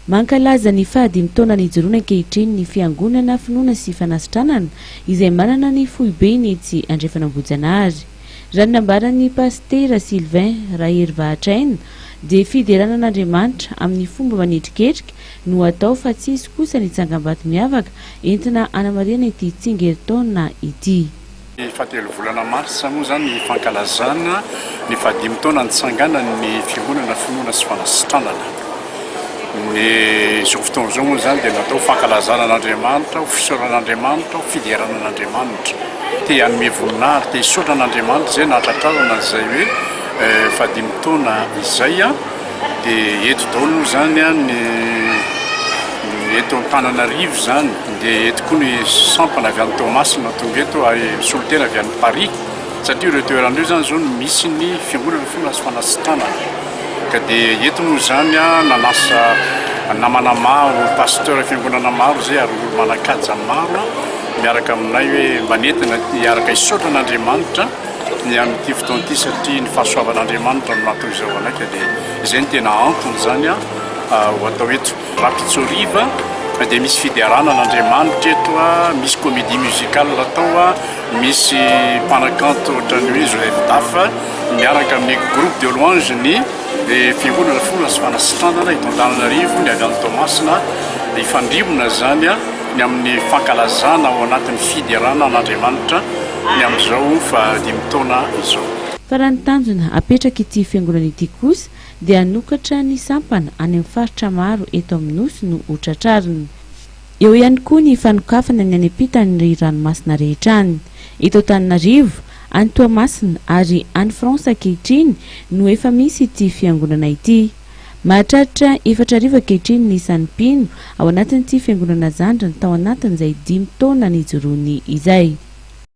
Mankalaza ny fahadimy taona nijoroana ankehitriny ny Fiangonana Finoana Sy Fanasitranana izay manana ny foibeny etsy Andrefanambojanahary. Raha nambaran'ny pastera Sylvain Rahervahatraina dia fideranan'Andriamanitra amin'ny fomba manetriketrika no atao fa tsisy kosa ny tsangam-bato miavaka entina anamariana ity tsingeritaona ity. Fatelo volana marsa moa zany ny fankalazana ny fahadimy taona nitsanganan'ny Fiangonana Finoana Sy Fanasitranana. Izao fotoana izao moa zany dia natao fankalazana an'Andriamanitra, fisoran'Andriamanitra, fideranan'Andriamanitra. Te hanome voninahitra, te hisaotra an'Andriamanitra izay nahatratrarana izay hoe fahadimy taona izay dia eto daholo moa zany eto Antananarivo zany dia eto koa ny sampana avy an'ny Tomasina tonga eto solitera avy an'ny Paris satria ireo toerandreo zany zao misy ny Fiangonana Finoana Sy Fanasitranana. Ka dia eto moa zany nanasa namana maro pasteur fiangonana maro zay ary olo manan-kaja maro miaraka aminay hoe manentina hiaraka hisaotra an'Andriamanitra ny amin'ity fotoana ity satria ny fahasoavan'Andriamanitra no naton'izao anay. Ka dia izay ny tena antony zany ho atao eto Rapitsoriva dia misy fideranan'Andriamanitra eto misy comédie musicale atao misy mpanakanto ohatrany hoe Joseph Dafa miaraka amin'ny groupe de louange ny Fiangonana Finoana Sy Fanasitranana eto Antananarivo ny avy an'ny Tomasina ifandrimona zany ny amin'ny fankalazana ao anatin'ny fideranan'Andriamanitra ny amin'izao fahadimy taona izao. Fa raha ny tanjona apetraka ity fiangonana ity kosa dia hanokatra ny sampana any amin'ny faritra maro eto amin'ny nosy no hotratrariny. Eo ihany koa ny fanokafana ny any ampitan'ny ranomasina rehetra any eto Antananarivo, any Toamasina ary any Fransa ankehitriny no efa misy ity fiangonana ity. Mahatratra 4 arivo ankehitriny ny isan'ny mpino ao anatin'ity fiangonana zandriny tao anatin'izay 5 taona nijoroany izay.